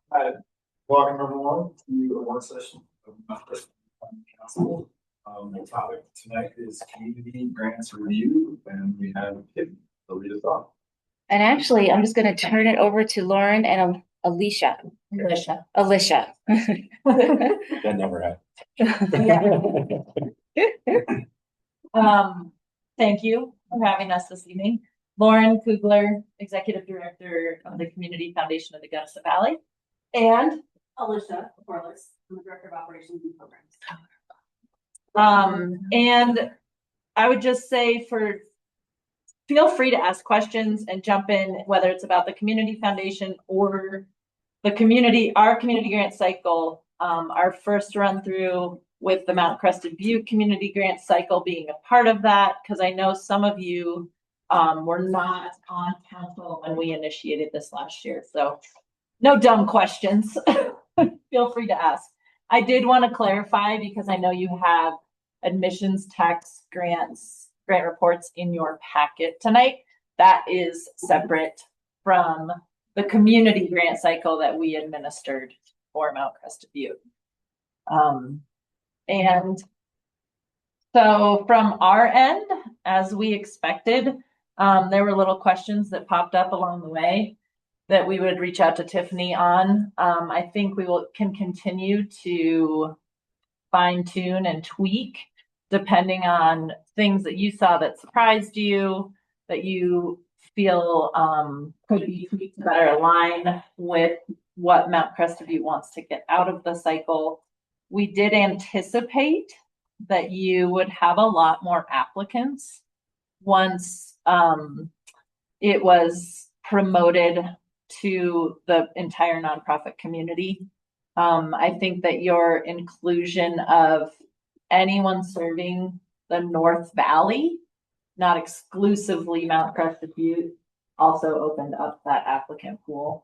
Hi, welcome everyone to a work session of my first council. The topic tonight is community grants review, and we have Tiffany to lead us off. And actually, I'm just going to turn it over to Lauren and Alicia. Alicia. That never happened. Thank you for having us this evening. Lauren Kugler, Executive Director of the Community Foundation of the Gunnison Valley, and Alicia Corliss, I'm the Director of Operations and Programs. And I would just say feel free to ask questions and jump in, whether it's about the Community Foundation or our community grant cycle. Our first run through with the Mount Crested Butte Community Grant Cycle being a part of that, because I know some of you were not on council when we initiated this last year. So no dumb questions. Feel free to ask. I did want to clarify, because I know you have admissions tax grant reports in your packet tonight. That is separate from the community grant cycle that we administered for Mount Crested Butte. And so from our end, as we expected, there were little questions that popped up along the way that we would reach out to Tiffany on. I think we can continue to fine tune and tweak depending on things that you saw that surprised you, that you feel could be tweaked to better align with what Mount Crested Butte wants to get out of the cycle. We did anticipate that you would have a lot more applicants once it was promoted to the entire nonprofit community. I think that your inclusion of anyone serving the North Valley, not exclusively Mount Crested Butte, also opened up that applicant pool.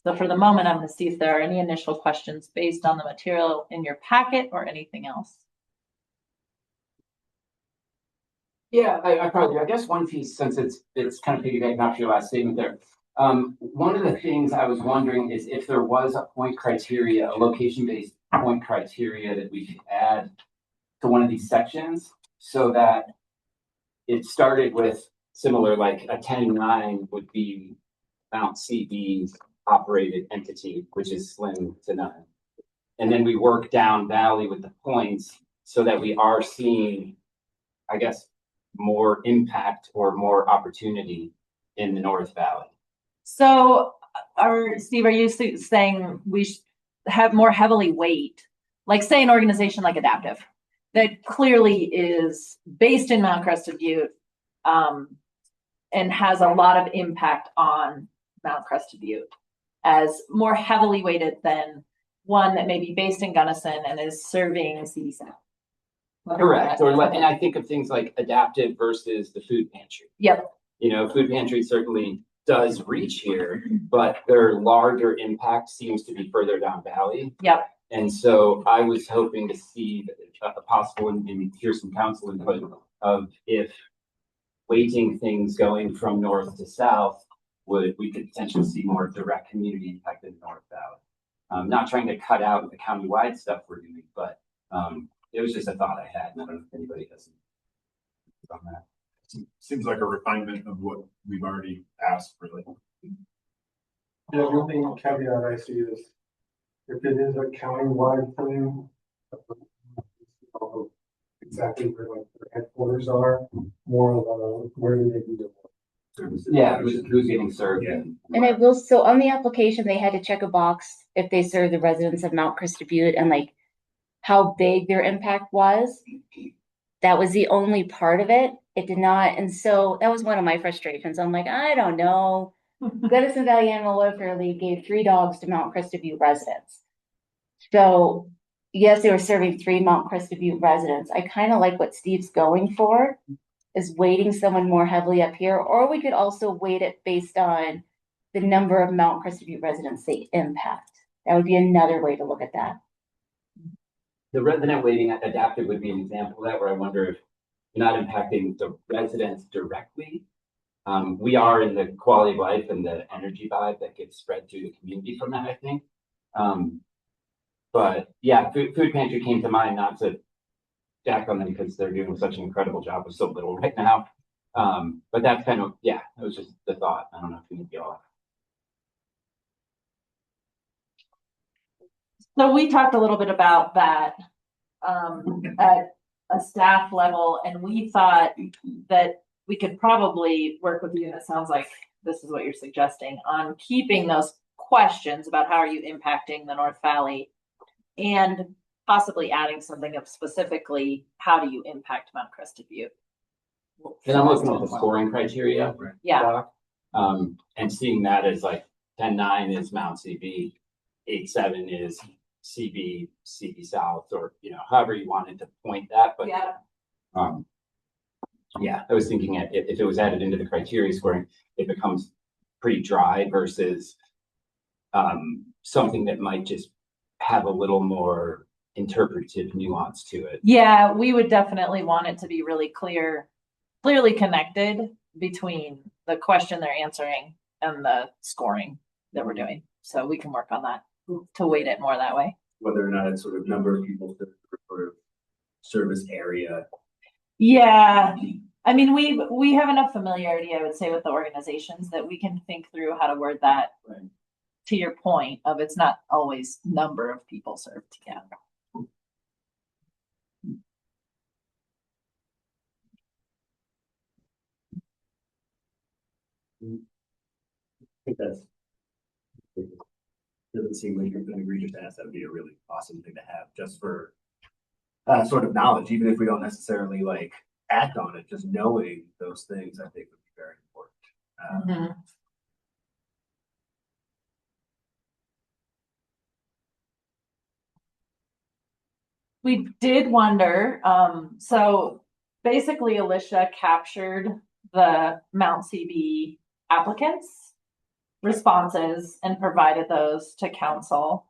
So for the moment, I'm going to see if there are any initial questions based on the material in your packet or anything else. Yeah, I guess one piece, since it's kind of piggybacking off your last statement there. One of the things I was wondering is if there was a point criteria, a location-based point criteria that we could add to one of these sections, so that it started with similar, like a 10-9 would be Mount CB's operated entity, which is slim to none. And then we work down valley with the points so that we are seeing, I guess, more impact or more opportunity in the North Valley. So, Steve, are you saying we should have more heavily weight, like say an organization like Adaptive, that clearly is based in Mount Crested Butte and has a lot of impact on Mount Crested Butte, as more heavily weighted than one that may be based in Gunnison and is serving CB South? Correct. And I think of things like Adaptive versus the food pantry. Yep. You know, food pantry certainly does reach here, but their larger impact seems to be further down valley. Yep. And so I was hoping to see a possible, and hear some council input of if weighting things going from north to south, we could potentially see more direct community impact in the North Valley. Not trying to cut out the countywide stuff we're doing, but it was just a thought I had, and I don't know if anybody has on that. Seems like a refinement of what we've already asked, really. The only thing caveat I see is if it is a countywide thing, exactly where like their headquarters are, more of a where do they do their work? Yeah, who's getting served? Yeah. And I will, so on the application, they had to check a box if they serve the residents of Mount Crested Butte and like how big their impact was. That was the only part of it. It did not. And so that was one of my frustrations. I'm like, I don't know. Gunnison Valley Animal Welfare League gave 3 dogs to Mount Crested Butte residents. So yes, they were serving 3 Mount Crested Butte residents. I kind of like what Steve's going for, is weighting someone more heavily up here, or we could also weight it based on the number of Mount Crested Butte residents they impact. That would be another way to look at that. The resident weighting Adaptive would be an example of that, where I wonder if you're not impacting the residents directly, We are in the quality of life and the energy vibe that gets spread through the community from that, I think. But yeah, food pantry came to mind, not to jack on them because they're doing such an incredible job with so little right now. But that's kind of, yeah, it was just the thought. I don't know if you need to all. So we talked a little bit about that at a staff level, and we thought that we could probably work with you, and it sounds like this is what you're suggesting, on keeping those questions about how are you impacting the North Valley, and possibly adding something of specifically how do you impact Mount Crested Butte. And I'm looking at the scoring criteria. Yeah. And seeing that as like 10-9 is Mount CB, 8-7 is CB South, or however you wanted to point that. But Yeah. Yeah, I was thinking if it was added into the criteria scoring, it becomes pretty dry versus something that might just have a little more interpretive nuance to it. Yeah, we would definitely want it to be really clearly connected between the question they're answering and the scoring that we're doing. So we can work on that to weight it more that way. Whether or not it's sort of number of people for service area. Yeah, I mean, we have enough familiarity, I would say, with the organizations that we can think through how to word that. Right. To your point of it's not always number of people served. Yeah. I think that's. Doesn't seem like you're an egregious ask. That would be a really awesome thing to have just for sort of knowledge, even if we don't necessarily like act on it, just knowing those things I think would be very important. We did wonder, so basically Alicia captured the Mount CB applicants' responses and provided those to council.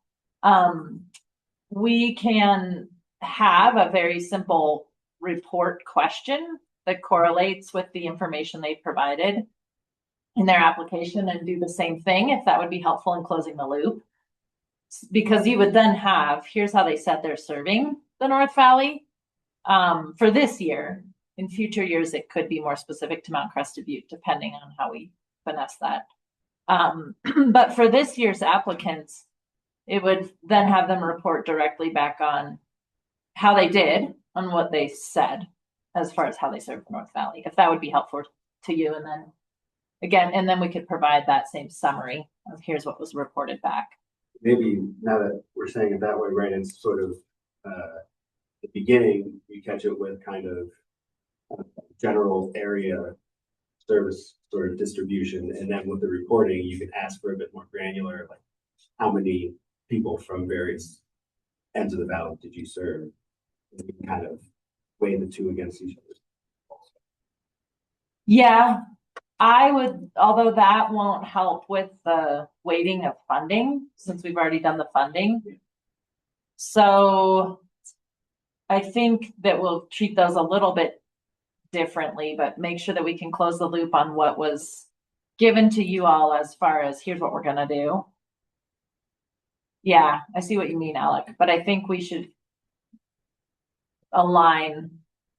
We can have a very simple report question that correlates with the information they provided in their application and do the same thing if that would be helpful in closing the loop. Because you would then have, here's how they said they're serving the North Valley for this year. In future years, it could be more specific to Mount Crested Butte, depending on how we finesse that. But for this year's applicants, it would then have them report directly back on how they did on what they said as far as how they served the North Valley, if that would be helpful to you. And then again, and then we could provide that same summary of here's what was reported back. Maybe now that we're saying it that way, right? It's sort of the beginning, you catch it with kind of general area service sort of distribution, and then with the reporting, you can ask for a bit more granular, like how many people from various ends of the valley did you serve? And you can kind of weigh the two against each other. Yeah, I would, although that won't help with the weighting of funding since we've already done the funding. So I think that we'll treat those a little bit differently, but make sure that we can close the loop on what was given to you all as far as here's what we're going to do. Yeah, I see what you mean, Alec, but I think we should align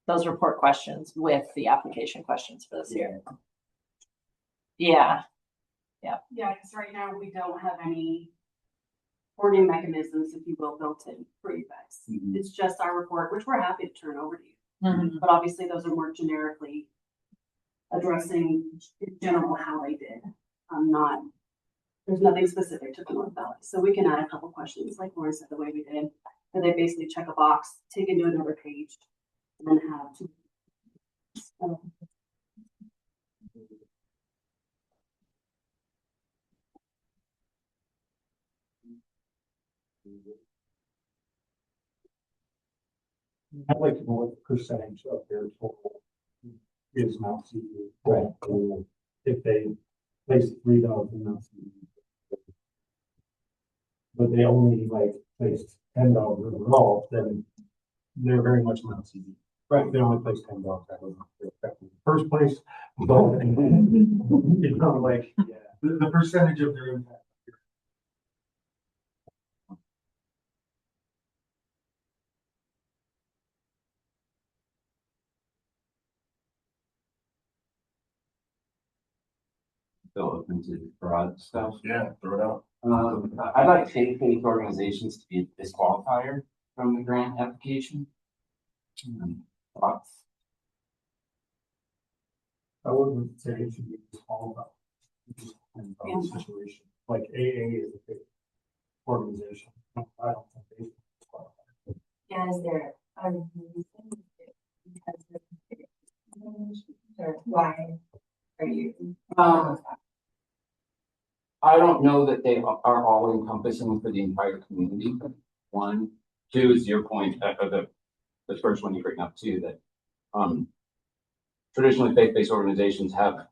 those report questions with the application questions for this year. Yeah. Yeah, because right now we don't have any reporting mechanisms, if you will, built in for you guys. Mhm. It's just our report, which we're happy to turn over to you. Mhm. But obviously those are more generically addressing in general how they did. There's nothing specific to the North Valley. So we can add a couple questions like Lauren said, the way we did, and they basically check a box, take it to another page, and then have to. I'd like to know what the percentage of their total is Mount CB. Right. If they place 3 dogs in Mount CB. But they only like placed 10 dogs overall, then they're very much Mount CB. Right, they only place 10 dogs. That was effectively first place, but, you know, like, the percentage of their impact. Still open to broad stuff. Yeah, throw it out. I'd like faith-based organizations to be a disqualifier from the grant application. Thoughts? I wouldn't say it should be all about. The situation, like AA is a big organization. I don't think they should disqualify. Yeah, is there a reason? Because or why are you? I don't know that they are all encompassing for the entire community. One, two is your point, the first one you bring up too, that, traditionally faith-based organizations have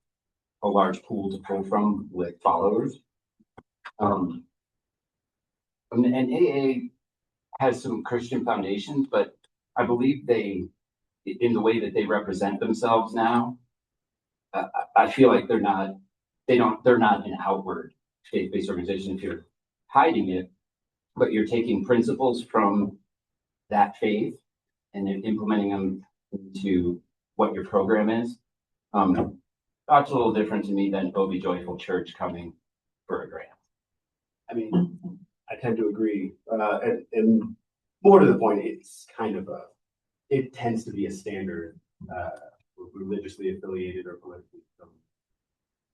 a large pool to pull from with followers. And AA has some Christian foundations, but I believe in the way that they represent themselves now, I feel like they're not an outward faith-based organization if you're hiding it, but you're taking principles from that faith and then implementing them into what your program is. That's a little different to me than Be Joyful Church coming for a grant. I mean, I tend to agree, and more to the point, it's kind of it tends to be a standard, religiously affiliated or politically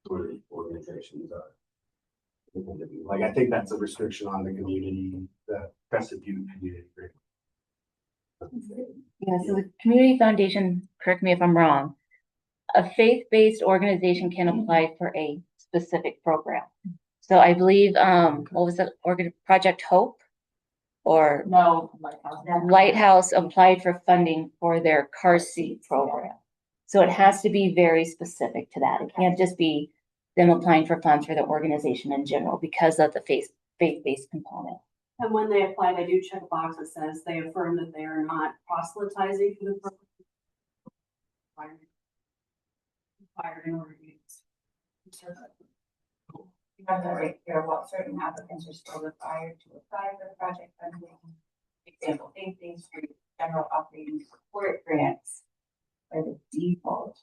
sort of organizations are. Like, I think that's a restriction on the community, the Crested Butte community. Yeah, so the community foundation, correct me if I'm wrong, a faith-based organization can apply for a specific program. So I believe, what was that, Project Hope? Or No, Lighthouse applied for funding for their car seat program. So it has to be very specific to that. It can't just be them applying for funds for the organization in general because of the faith-based component. And when they apply, they do check a box that says they affirm that they are not proselytizing for the program. Required in order to use. You have that right here, what certain applicants are still required to apply for project funding. Example, faith-based for general operating support grants are the default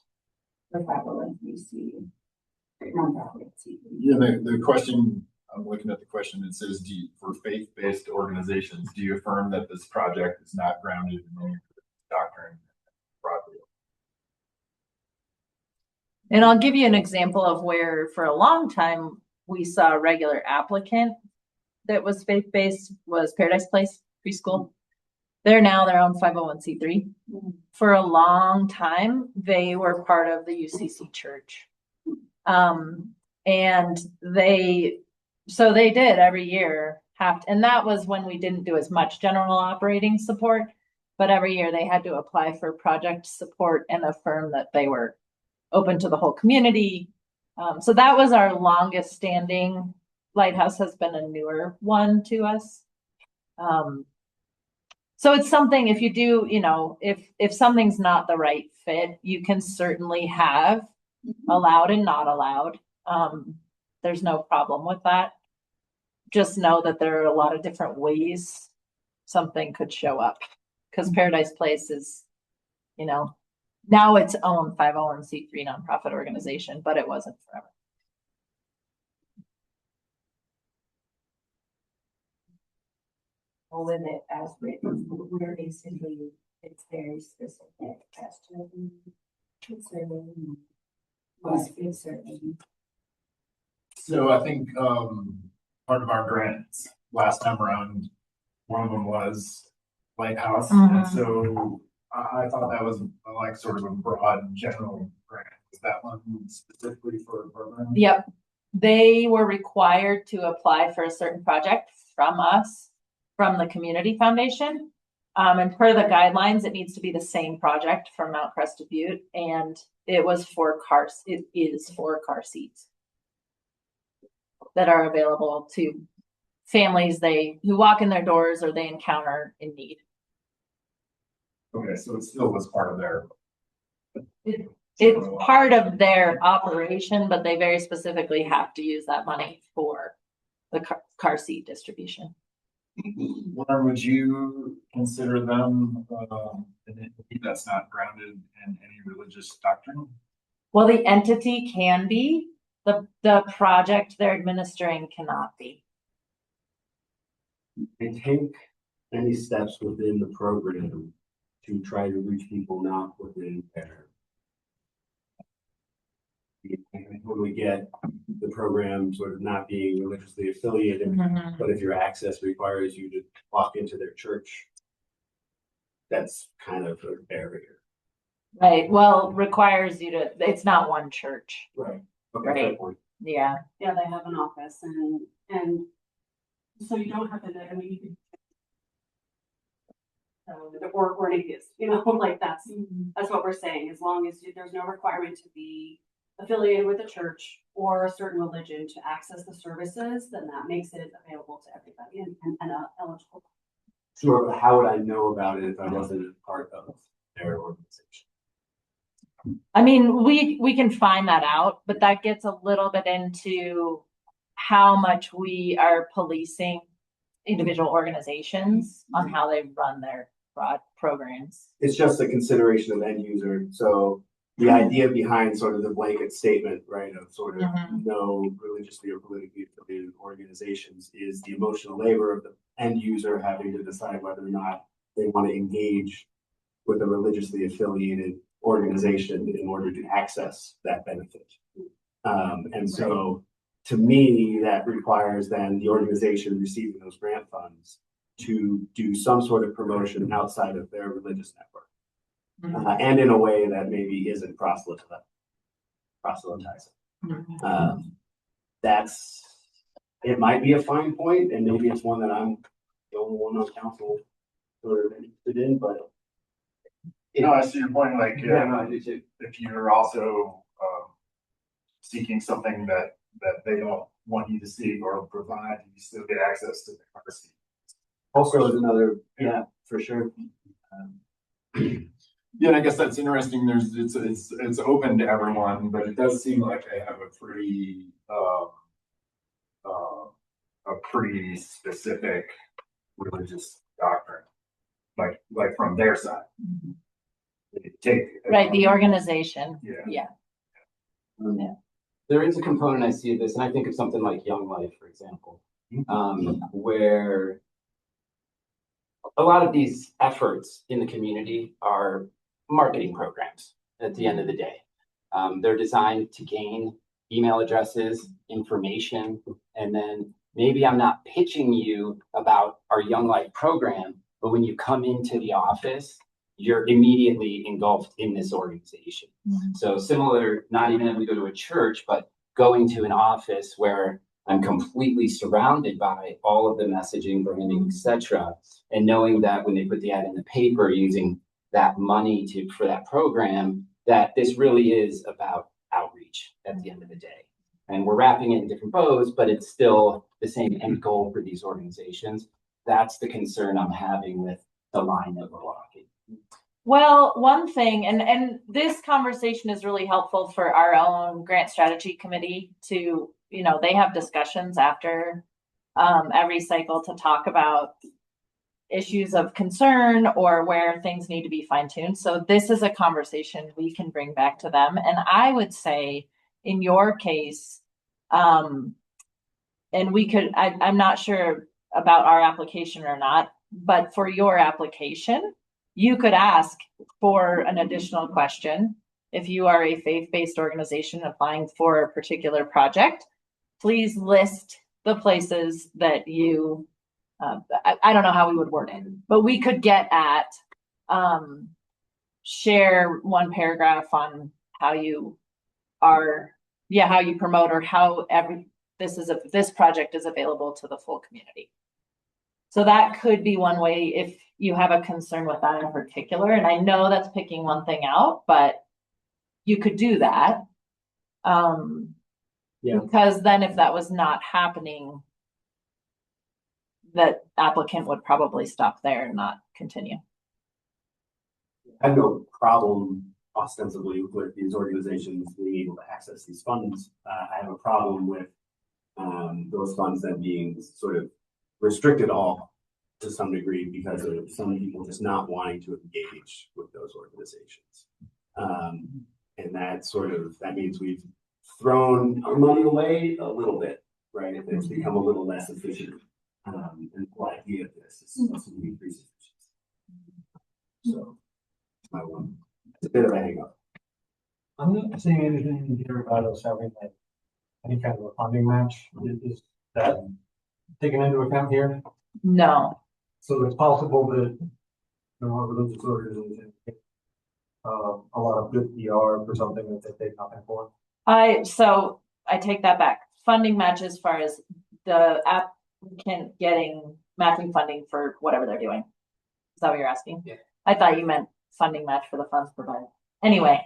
for 501(c)(3) nonprofits. Yeah, the question, I'm looking at the question, it says, for faith-based organizations, do you affirm that this project is not grounded in any doctrine? Broadly? And I'll give you an example of where for a long time we saw a regular applicant that was faith-based was Paradise Place Preschool. They're now their own 501(c)(3). For a long time, they were part of the UCC church. And they did every year and that was when we didn't do as much general operating support, but every year they had to apply for project support and affirm that they were open to the whole community. So that was our longest standing. Lighthouse has been a newer one to us. So it's something, if you do, if something's not the right fit, you can certainly have allowed and not allowed. There's no problem with that. Just know that there are a lot of different ways something could show up, because Paradise Place is, now its own 501(c)(3) nonprofit organization, but it wasn't forever. Well, with it as written, we're basically, it's very specific as to concerning was concerning. So I think part of our grants last time around, one of them was Lighthouse, and so I thought that was like sort of a broad general grant. Was that one specifically for a program? Yep. They were required to apply for a certain project from us, from the community foundation. And per the guidelines, it needs to be the same project from Mount Crested Butte. And it is for car seats that are available to families who walk in their doors or they encounter in need. Okay, so it still was part of their. It's part of their operation, but they very specifically have to use that money for the car seat distribution. Lauren, would you consider them, an entity that's not grounded in any religious doctrine? Well, the entity can be, the project they're administering cannot be. And take any steps within the program to try to reach people not within there. When we get the program sort of not being religiously affiliated, but if your access requires you to walk into their church, that's kind of a barrier. Right, well, requires you to, it's not one church. Right. Okay, Right. fair point. Yeah. Yeah, they have an office and so you don't have to, I mean, you could. Or an atheist, you know, like that's what we're saying, as long as there's no requirement to be affiliated with a church or a certain religion to access the services, then that makes it available to everybody and eligible. Sure, but how would I know about it if I wasn't a part of their organization? I mean, we can find that out, but that gets a little bit into how much we are policing individual organizations on how they run their broad programs. It's just a consideration of end user. So the idea behind sort of the blanket statement, right, of sort of no religiously or politically affiliated organizations is the emotional labor of the end user having to decide whether or not they want to engage with a religiously affiliated organization in order to access that benefit. And so to me, that requires then the organization receiving those grant funds to do some sort of promotion outside of their religious network. And in a way that maybe isn't proselytizing. It might be a fine point, and maybe it's one that I'm the only one on council sort of interested in, but. I see your point, like, Yeah, no, I do too. if you're also, seeking something that they don't want you to seek or provide, you still get access to the car seat. Also is another, yeah, for sure. Yeah, and I guess that's interesting. It's open to everyone, but it does seem like they have a pretty specific religious doctrine, like from their side. Right, the organization. Yeah. There is a component I see of this, and I think of something like Young Life, for example, where a lot of these efforts in the community are marketing programs at the end of the day. They're designed to gain email addresses, information, and then maybe I'm not pitching you about our Young Life program, but when you come into the office, you're immediately engulfed in this organization. So similar, not even if we go to a church, but going to an office where I'm completely surrounded by all of the messaging, branding, etc., and knowing that when they put the ad in the paper, using that money for that program, that this really is about outreach at the end of the day. And we're wrapping it in different bows, but it's still the same end goal for these organizations. That's the concern I'm having with the line that we're walking. Well, one thing, and this conversation is really helpful for our own grant strategy committee to, they have discussions after every cycle to talk about issues of concern or where things need to be fine-tuned. So this is a conversation we can bring back to them. And I would say in your case, and we could, I'm not sure about our application or not, but for your application, you could ask for an additional question. If you are a faith-based organization applying for a particular project, please list the places that you, I don't know how we would word it, but we could get at, share one paragraph on how you are, how you promote or how this project is available to the full community. So that could be one way if you have a concern with that in particular. And I know that's picking one thing out, but you could do that. Because then if that was not happening, that applicant would probably stop there and not continue. I have no problem ostensibly with these organizations being able to access these funds. I have a problem with those funds then being sort of restricted all to some degree because of some people just not wanting to engage with those organizations. And that means we've thrown our money away a little bit, right? It's become a little less efficient. And the whole idea of this is supposed to increase efficiency. So my one, it's a bit of a hang up. I'm not seeing anything here about us having like any kind of a funding match. Is that taken into account here? No, So it's possible that, you know, a religious organization get, a lot of good PR for something that they take nothing for. so I take that back. Funding match as far as the applicant getting matching funding for whatever they're doing. Is that what you're asking? Yeah. I thought you meant funding match for the funds provided. Anyway,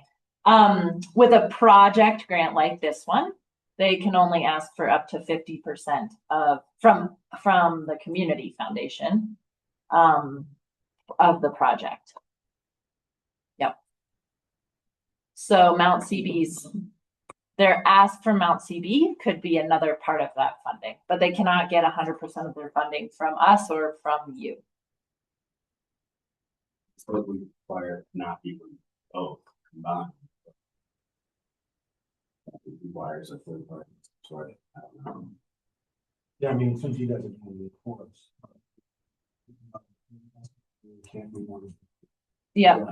with a project grant like this one, they can only ask for up to 50% of from the community foundation of the project. Yep. So Mount CB's their ask for Mount CB could be another part of that funding, but they cannot get 100% of their funding from us or from you. So we require not people both combined. It requires a third party, sorry. Yeah, I mean, since you guys are doing the course. Can't be more. Yeah,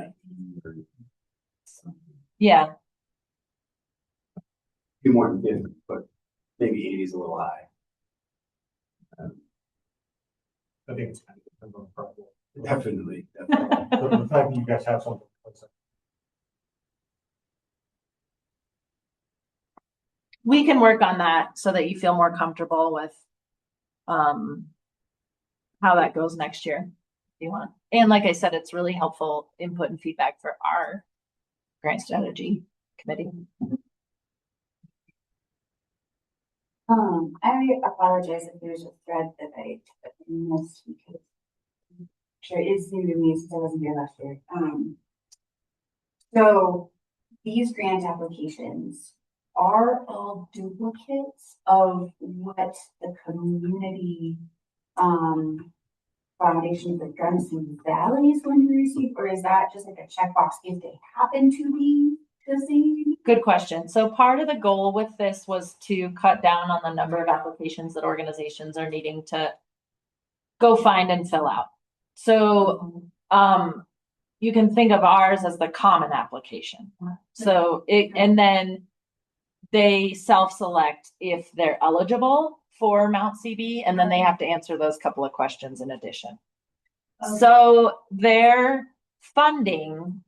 yeah. Be more than 50, but maybe 80 is a little high. I think it's kind of a problem. Definitely. The fact that you guys have something. We can work on that so that you feel more comfortable with how that goes next year if you want. And like I said, it's really helpful input and feedback for our grant strategy committee. I apologize if there's a thread that I missed because I'm sure it is new to me since I wasn't here last year. So these grant applications are all duplicates of what the community foundation for Gunnison Valley is going to receive, or is that just like a checkbox if they happen to be the same? Good question. So part of the goal with this was to cut down on the number of applications that organizations are needing to go find and fill out. So you can think of ours as the common application. So and then they self-select if they're eligible for Mount CB, and then they have to answer those couple of questions in addition. Okay. So their funding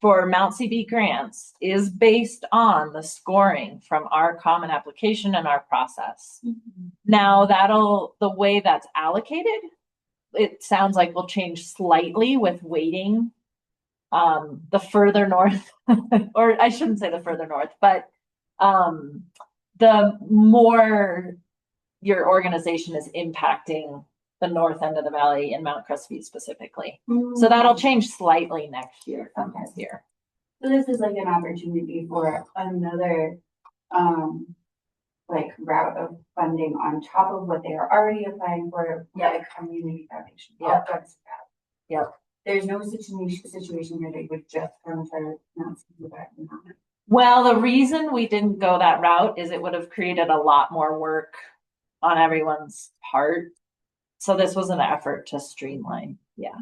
for Mount CB grants is based on the scoring from our common application and our process. Mm-hmm. Now the way that's allocated, it sounds like will change slightly with weighting the further north, or I shouldn't say the further north, but the more your organization is impacting the north end of the valley in Mount Crestview specifically. Mm-hmm. So that'll change slightly next year from this year. So this is like an opportunity for another like route of funding on top of what they are already applying for, like a community foundation. Yeah. Yep. There's no situation where they would just come to Mount CB. Well, the reason we didn't go that route is it would have created a lot more work on everyone's part. So this was an effort to streamline. Yeah.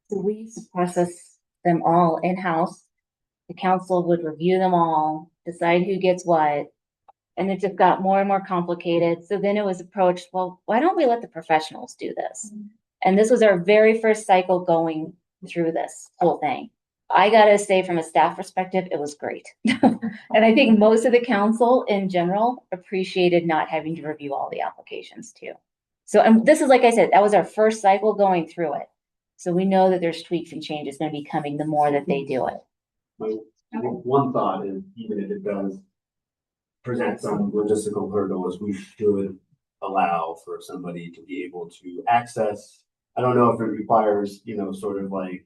So we process them all in-house. The council would review them all, decide who gets what. And it just got more and more complicated. So then it was approached, well, why don't we let the professionals do this? Mm-hmm. And this was our very first cycle going through this whole thing. I gotta say, from a staff perspective, it was great. And I think most of the council in general appreciated not having to review all the applications too. So, and this is, like I said, that was our first cycle going through it. So we know that there's tweaks and changes going to be coming the more that they do it. One thought is, even if it does present some logistical hurdles, we should allow for somebody to be able to access. I don't know if it requires, sort of like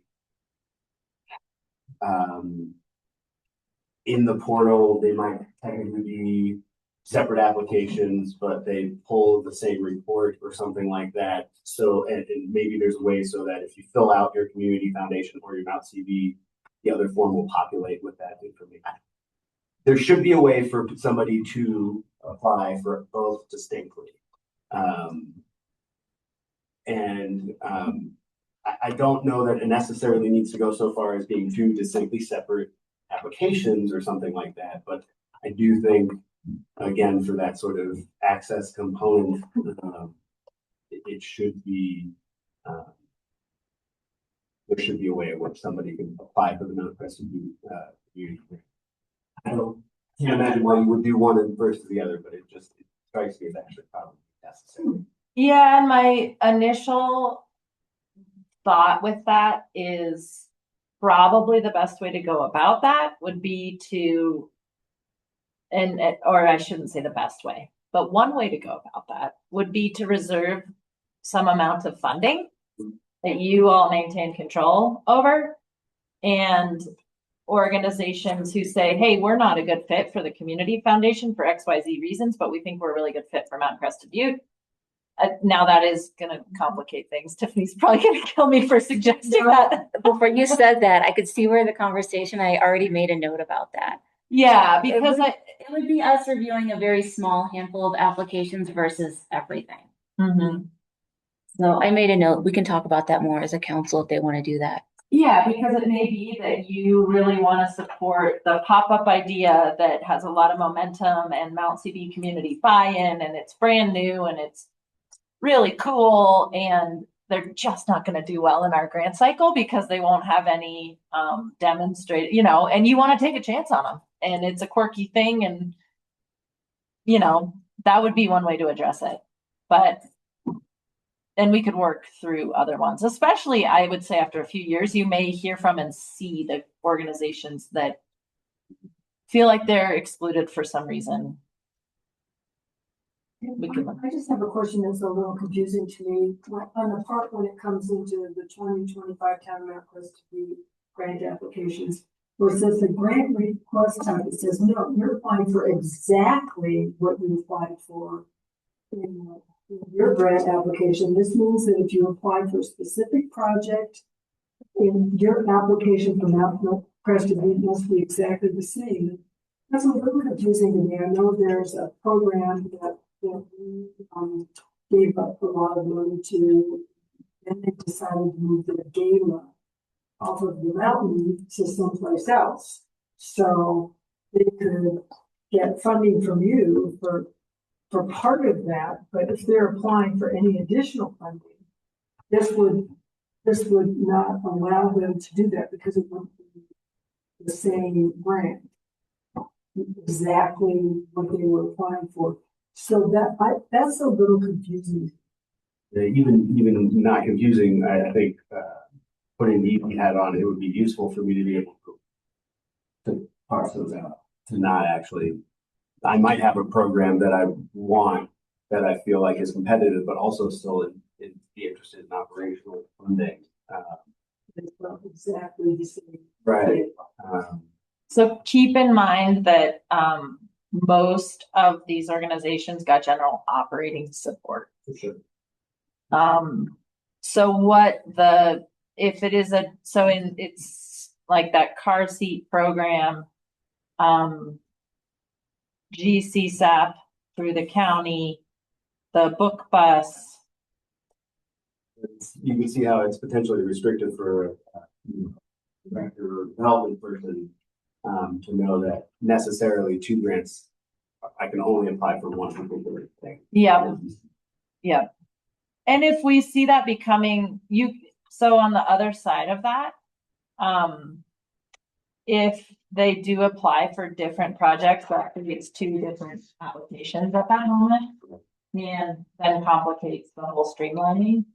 in the portal, they might technically be separate applications, but they pull the same report or something like that. So, and maybe there's a way so that if you fill out your community foundation or your Mount CV, the other form will populate with that information. There should be a way for somebody to apply for both distinctly. I don't know that it necessarily needs to go so far as being two distinctly separate applications or something like that, but I do think, again, for that sort of access component, it should be, there should be a way in which somebody can apply for the Mount Crested community. I can't imagine why you would do one versus the other, but it strikes me as actually probably necessary. Yeah, and my initial thought with that is probably the best way to go about that would be to, or I shouldn't say the best way, but one way to go about that would be to reserve some amount of funding that you all maintain control over, and organizations who say, hey, we're not a good fit for the community foundation for XYZ reasons, but we think we're a really good fit for Mount Crested Butte. Now that is going to complicate things. Tiffany's probably going to kill me for suggesting that. Before you said that, I could see where the conversation, I already made a note about that. Yeah, because it would be us reviewing a very small handful of applications versus everything. Mm-hmm. So I made a note. We can talk about that more as a council if they want to do that. Yeah, because it may be that you really want to support the pop-up idea that has a lot of momentum and Mount CB community buy-in, and it's brand new and it's really cool, and they're just not going to do well in our grant cycle because they won't have any demonstrate, and you want to take a chance on them, and it's a quirky thing, and that would be one way to address it. But then we could work through other ones, especially I would say after a few years, you may hear from and see the organizations that feel like they're excluded for some reason. I just have a question that's a little confusing to me. On the part when it comes into the 2025 Town Mount Crested Butte grant applications, where it says the grant request type, it says, no, you're applying for exactly what you applied for in your grant application. This means that if you apply for a specific project, in your application for Mount Crested Butte must be exactly the same. That's a little confusing to me. I know there's a program that we gave up a lot of money to, and they decided to move their gala off of the mountain to someplace else. So they could get funding from you for part of that, but if they're applying for any additional funding, this would not allow them to do that because it wouldn't be the same grant, exactly what they were applying for. So that's a little confusing. Even not confusing, I think putting the EP hat on, it would be useful for me to be able to parse those out, to not actually. I might have a program that I want that I feel like is competitive, but also still be interested in operational funding. It's not exactly the same. Right. So keep in mind that most of these organizations got general operating support. For sure. So it's like that car seat program, GCSAP through the county, the book bus. You can see how it's potentially restrictive for a director or development person to know that necessarily two grants, I can only apply for one particular thing. Yeah. Yeah. And if we see that becoming so on the other side of that, if they do apply for different projects, that creates two different applications at that moment, and then complicates the whole streamlining.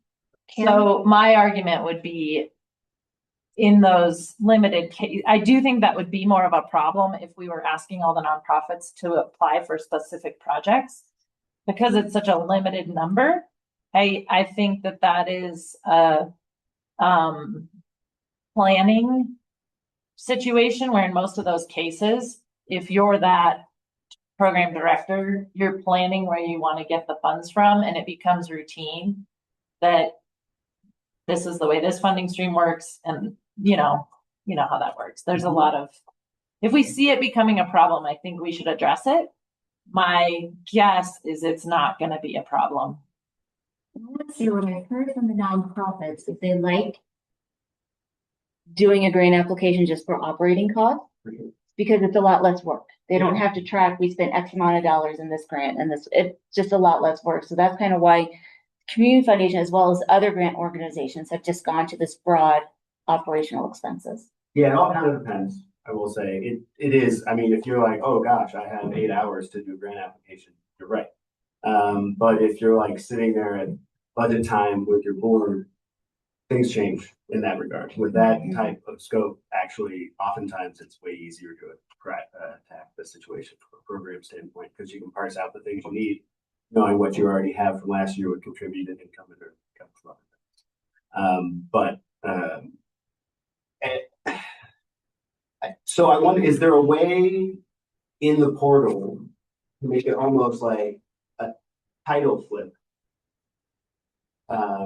So my argument would be in those limited cases, I do think that would be more of a problem if we were asking all the nonprofits to apply for specific projects, because it's such a limited number. I think that is a planning situation where in most of those cases, if you're that program director, you're planning where you want to get the funds from, and it becomes routine that this is the way this funding stream works, and you know how that works. There's a lot of, if we see it becoming a problem, I think we should address it. My guess is it's not going to be a problem. Let's see, what I heard from the nonprofits, if they like doing a grant application just for operating costs, because it's a lot less work. They don't have to track, we spent X amount of dollars in this grant and this, it's just a lot less work. So that's kind of why Community Foundation, as well as other grant organizations, have just gone to this broad operational expenses. Yeah, it all kind of depends. I will say it is. I mean, if you're like, oh gosh, I have 8 hours to do a grant application, you're right. But if you're like sitting there at budget time with your board, things change in that regard. With that type of scope, actually, oftentimes it's way easier to attack the situation from a program standpoint, because you can parse out the things you need, knowing what you already have from last year would contribute and income or come from other things. So I wonder, is there a way in the portal to make it almost like a title flip?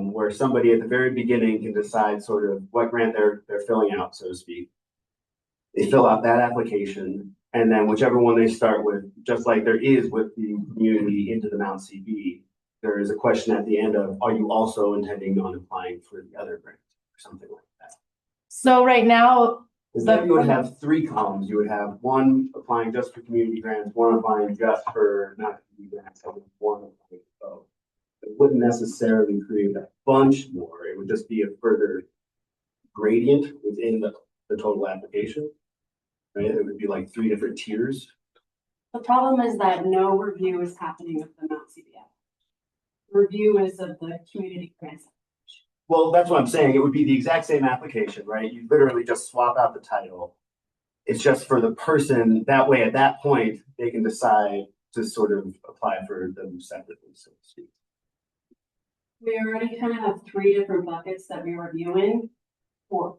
Where somebody at the very beginning can decide sort of what grant they're filling out, so to speak. They fill out that application, and then whichever one they start with, just like there is with the community into the Mount CB, there is a question at the end of, are you also intending on applying for the other grant or something like that? So right now, Because then you would have 3 columns. You would have one applying just for community grants, one applying just for not community grants, and one applying for both. It wouldn't necessarily create a bunch more. It would just be a further gradient within the total application. Right? It would be like 3 different tiers. The problem is that no review is happening of the Mount CBF. Review is of the community grants. Well, that's what I'm saying. It would be the exact same application, right? You literally just swap out the title. It's just for the person. That way, at that point, they can decide to sort of apply for them separately, so to speak. We already kind of have 3 different buckets that we're reviewing, or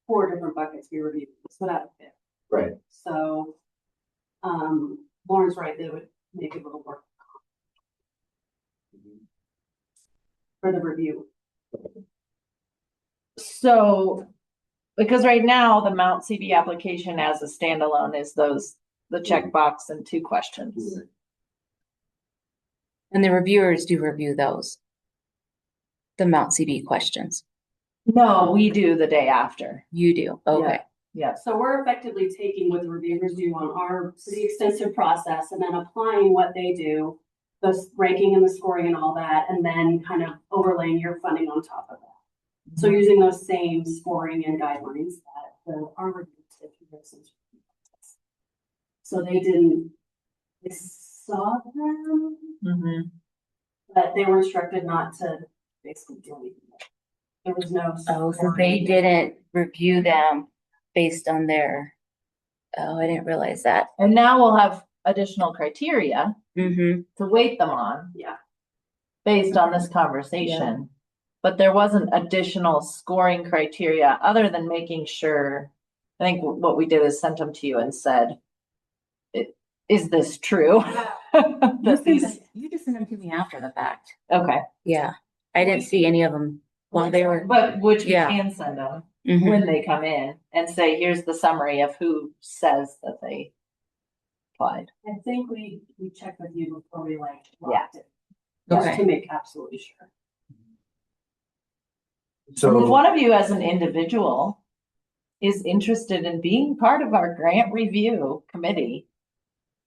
4 different buckets we review. So that's it. Right. So, Lauren's right, they would make it a little more for the review. so because right now the Mount CB application as a standalone is the checkbox and 2 questions. And the reviewers do review those, the Mount CB questions. No, we do the day after. You do, okay. Yeah. So we're effectively taking what the reviewers do on our pretty extensive process and then applying what they do, the ranking and the scoring and all that, and then kind of overlaying your funding on top of that. So using those same scoring and guidelines that our reviewers did through their census process. So they saw them, but they were instructed not to basically do anything. There was no. Oh, so they didn't review them based on their, oh, I didn't realize that. And now we'll have additional criteria Mm-hmm. to weight them on. Yeah. Based on this conversation. But there wasn't additional scoring criteria other than making sure, I think what we did is sent them to you and said, is this true? You just sent them to me after the fact. Okay. Yeah, I didn't see any of them while they were. But which we Yeah. can send them Mhm. when they come in and say, here's the summary of who says that they applied. I think we checked with you before we like Yeah. locked it. Just Okay. to make absolutely sure. And if So one of you as an individual is interested in being part of our grant review committee,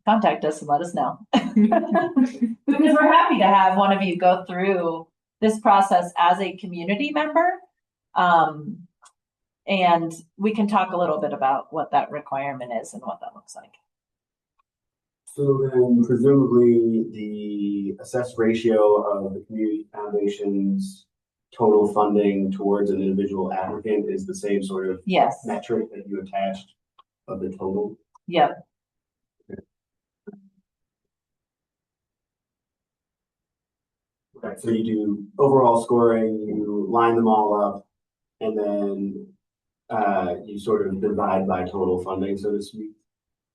contact us and let us know. Because we're happy to have one of you go through this process as a community member. And we can talk a little bit about what that requirement is and what that looks like. So then presumably the assessed ratio of the community foundation's total funding towards an individual applicant is the same sort of Yes. metric that you attached of the total? Yep. Okay, so you do overall scoring, you line them all up, and then you sort of divide by total funding, so to speak.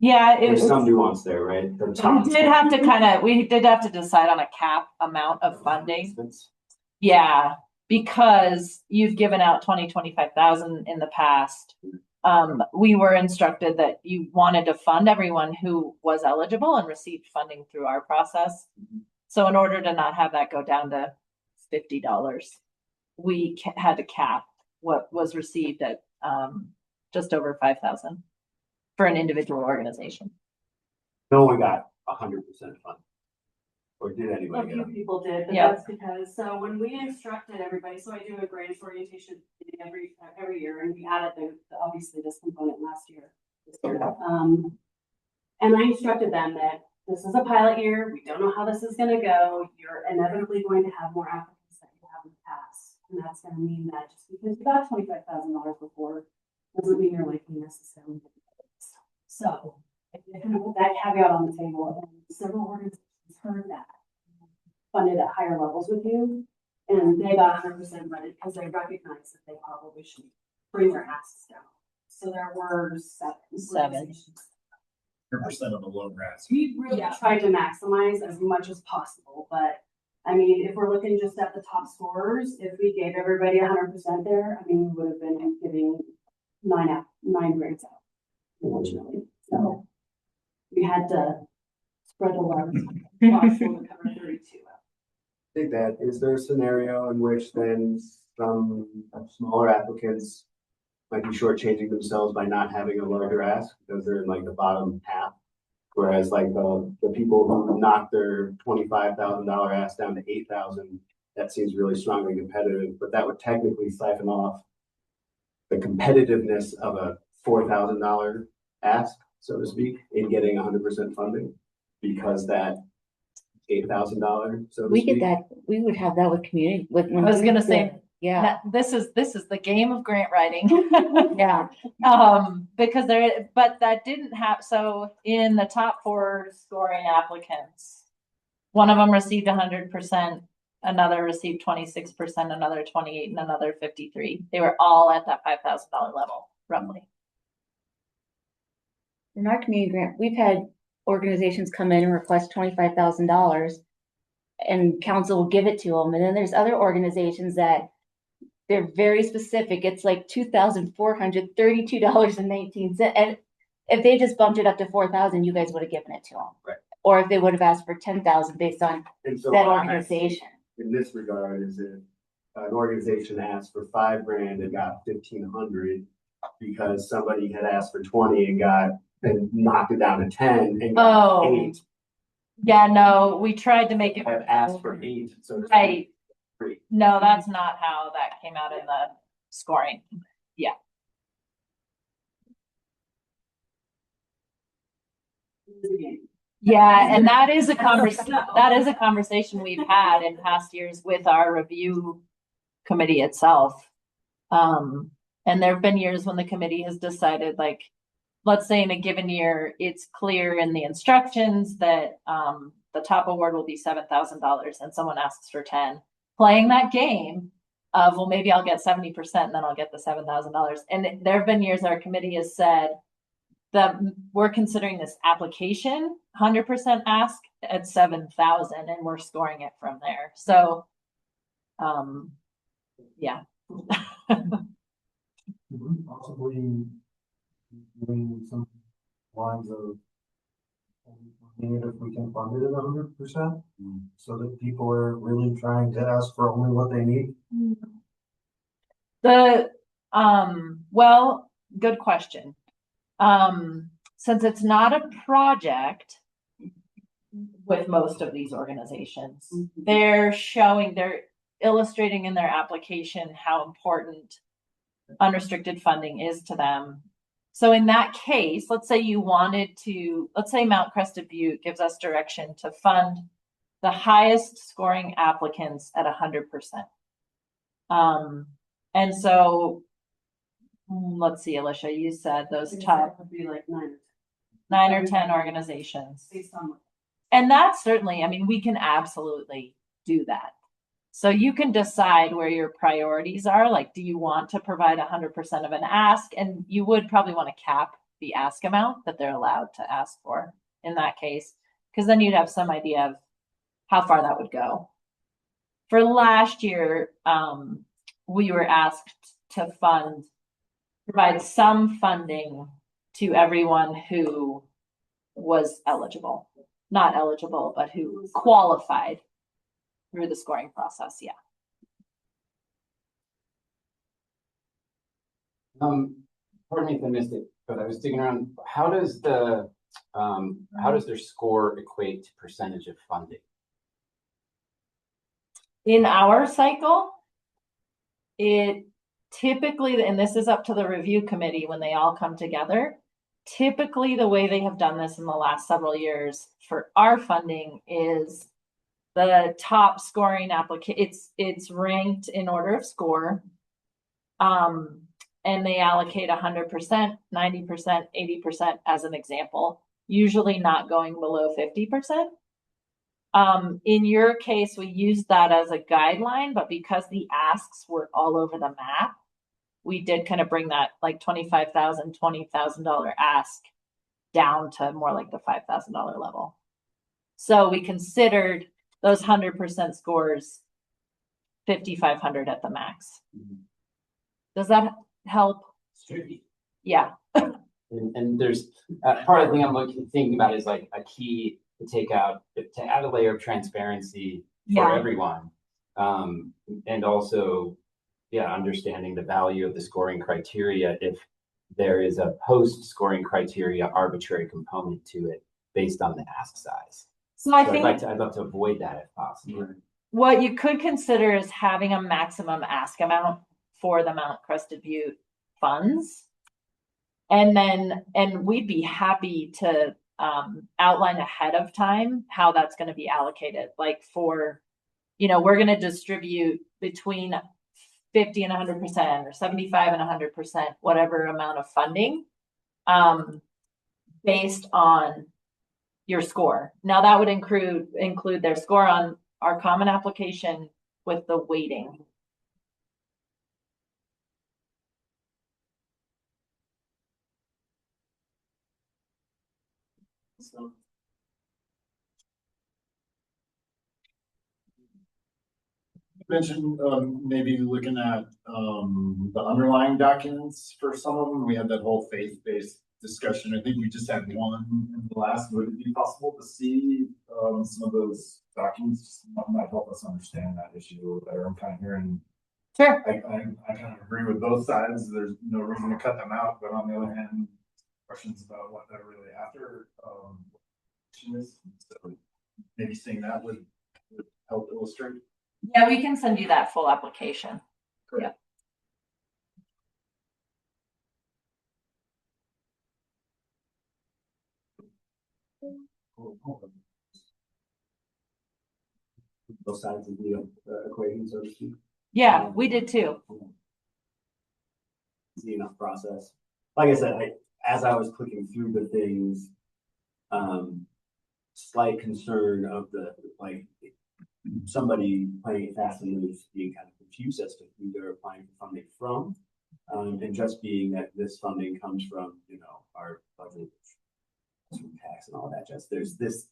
Yeah, There's some nuance there, right? The top- we did have to decide on a cap amount of funding. Yeah, because you've given out 25,000 in the past. We were instructed that you wanted to fund everyone who was eligible and received funding through our process. So in order to not have that go down to $50, we had to cap what was received at just over 5,000 for an individual organization. No one got 100% funding. Or did A anybody get few it? people did, but Yeah. that's because, so when we instructed everybody, so I do a grants orientation every year, and we added obviously this component last year. And I instructed them that this is a pilot year, we don't know how this is gonna go, you're inevitably going to have more applicants than you have in the past. And that's gonna mean that just because you got $25,000 before, doesn't mean you're likely necessarily. to get this. So, I kind of put that caveat on the table, and several organizations heard that. Funded at higher levels with you, and they got 100% credit because they recognized that they probably should bring their asks down. So there were seven. organizations. 100% of the low grass. We really tried to maximize as much as possible, but I mean, if we're looking just at the top scorers, if we gave everybody 100% there, I mean, we would have been giving nine grades out, unfortunately. So we had to spread the love to cover 32 out. Think that, is there a scenario in which then some smaller applicants might be shortchanging themselves by not having a larger ask because they're in like the bottom half? Whereas like the people who knocked their $25,000 ask down to 8,000, that seems really strongly competitive, but that would technically siphon off the competitiveness of a $4,000 ask, so to speak, in getting 100% funding, because that $8,000, so to We speak. get that, we would have that with community, with. I was gonna say, Yeah, this is the game of grant writing. yeah. Because but that didn't have, so in the top 4 scoring applicants, one of them received 100%, another received 26%, another 28, and another 53. They were all at that $5,000 level, roughly. In our community grant, we've had organizations come in and request $25,000 and council will give it to them. And then there's other organizations that they're very specific. It's like $2,432.19. And if they just bumped it up to 4,000, you guys would have given it to them. Right. Or if they would have asked for 10,000 based on And so that what I'm organization. asking in this regard is if an organization asked for $5,000 and got 1,500 because somebody had asked for 20 and knocked it down to 10 and got 8. Yeah, no, we tried to make it. Have asked for 8, so to speak. Right. 3. No, that's not how that came out in the scoring. Yeah. Yeah, and that is a conversation we've had in past years with our review committee itself. And there have been years when the committee has decided, like, let's say in a given year, it's clear in the instructions that the top award will be $7,000 and someone asks for 10. Playing that game of, well, maybe I'll get 70% and then I'll get the $7,000. And there have been years our committee has said that we're considering this application 100% ask at 7,000 and we're scoring it from there. So, yeah. Possibly doing some lines of if we can fund it at 100%, so that people are really trying to ask for only what they need. Well, good question. Since it's not a project with most of these organizations, they're illustrating in their application how important unrestricted funding is to them. So in that case, let's say Mount Crested Butte gives us direction to fund the highest scoring applicants at 100%. And so let's see, Alicia, you said those top would be like 9 or 10 organizations. based on. And that's certainly, I mean, we can absolutely do that. So you can decide where your priorities are. Like, do you want to provide 100% of an ask? And you would probably want to cap the ask amount that they're allowed to ask for in that case, because then you'd have some idea of how far that would go. For last year, we were asked to provide some funding to everyone who was eligible, not eligible, but who qualified through the scoring process. Yeah. Pardon me if I missed it, but I was digging around. How does their score equate to percentage of funding? In our cycle, it typically, and this is up to the review committee when they all come together, typically the way they have done this in the last several years for our funding is the top scoring it's ranked in order of score. And they allocate 100%, 90%, 80% as an example, usually not going below 50%. In your case, we used that as a guideline, but because the asks were all over the map, we did kind of bring that like $25,000, $20,000 ask down to more like the $5,000 level. So we considered those 100% scores 5,500 at the max. Does that help? Yeah. And there's part of the thing I'm thinking about is like a key to add a layer of transparency for everyone. And also, understanding the value of the scoring criteria if there is a post-scoring criteria arbitrary component to it based on the ask size. So I think I'd love to avoid that if possible. What you could consider is having a maximum ask amount for the Mount Crested Butte funds. And we'd be happy to outline ahead of time how that's going to be allocated. Like we're going to distribute between 50 and 100% or 75 and 100%, whatever amount of funding, based on your score. Now that would include their score on our common application with the weighting. So. You mentioned maybe looking at the underlying documents for some of them. We had that whole faith-based discussion. I think we just had one in the last. Would it be possible to see some of those documents? That might help us understand that issue a little better. I'm kind of hearing. Sure. I kind of agree with both sides. There's no reason to cut them out, but on the other hand, questions about what they're really after is. So maybe seeing that would help illustrate. Yeah, we can send you that full application. Great. Yeah. Both sides of the equation, so to speak. Yeah, we did too. Easy enough process. Like I said, as I was clicking through the things, slight concern of somebody playing it fast and loose, being kind of confused as to who they're applying for funding from, and just being that this funding comes from our budget, tax and all that. Just there's this.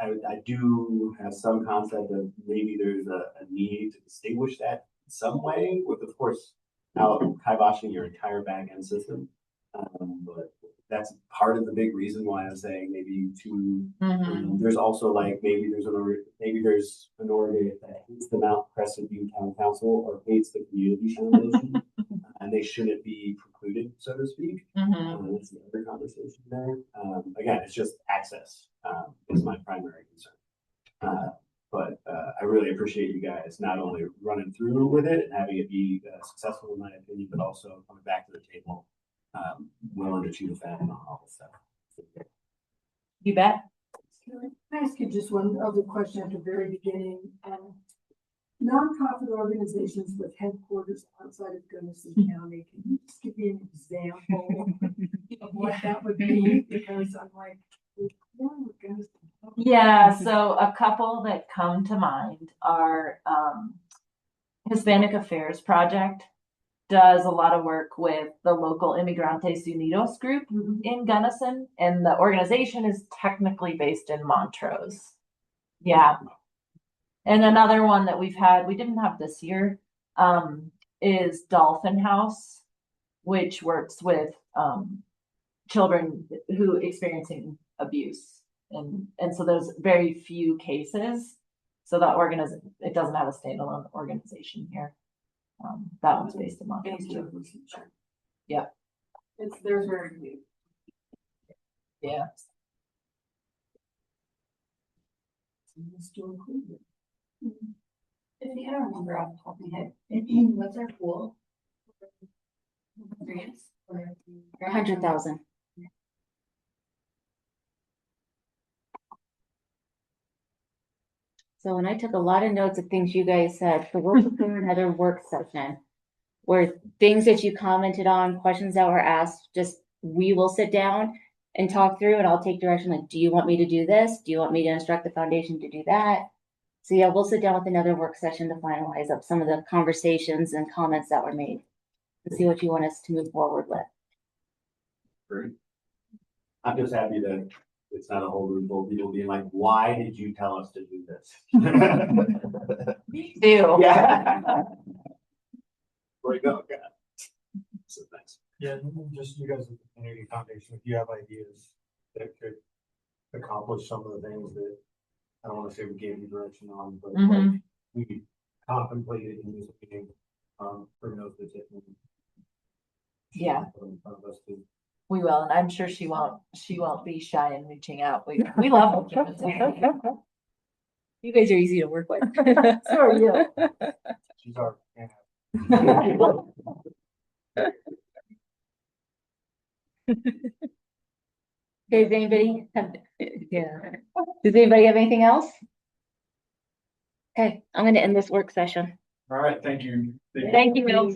I do have some concept of maybe there's a need to distinguish that in some way, with of course now kiboshing your entire back end system. But that's part of the big reason why I'm saying maybe there's also maybe there's an organ that hates the Mount Crested Butte Town Council or hates the community foundation, and they shouldn't be precluded, so to speak. That's the other conversation there. Again, it's just access is my primary concern. But I really appreciate you guys not only running through with it and having it be successful in my opinion, but also coming back to the table. Willing to chew the fat and all this stuff. You bet. Can I ask you just one other question at the very beginning? Nonprofit organizations with headquarters outside of Gunnison County, can you just give me an example of what that would be? Because I'm like, yeah, so a couple that come to mind are Hispanic Affairs Project does a lot of work with the local Inmigrantes Unidos group in Gunnison, and the organization is technically based in Montrose. Yeah. And another one that we didn't have this year, is Dolphin House, which works with, children who experiencing abuse. And so there's very few cases. So that it doesn't have a standalone organization here. That one's based in Montrose too. Yeah. There's very few. Yeah. If you don't remember off the top of my head, what's our pool? Grants or? 100,000. So when I took a lot of notes of things you guys said, so we'll prepare another work session where things that you commented on, questions that were asked, just we will sit down and talk through, and I'll take direction. Like, do you want me to do this? Do you want me to instruct the foundation to do that? So yeah, we'll sit down with another work session to finalize up some of the conversations and comments that were made and see what you want us to move forward with. Great. I'm just happy that it's not a whole room full of people being like, why did you tell us to do this? Me too. Yeah. Where you go, God. So thanks. Yeah, just you guys at the community foundation, if you have ideas that could accomplish some of the things that, I don't wanna say we gave you direction on, but like, we contemplated in this meeting, bring those to Tiffany. Yeah. Put in front of us too. We will, and I'm sure she won't be shy in reaching out. We love them. You guys are easy to work with. So are you. She's our. Does anybody have, yeah. Does anybody have anything else? Okay, I'm gonna end this work session. All right, thank you. Thank you, Will.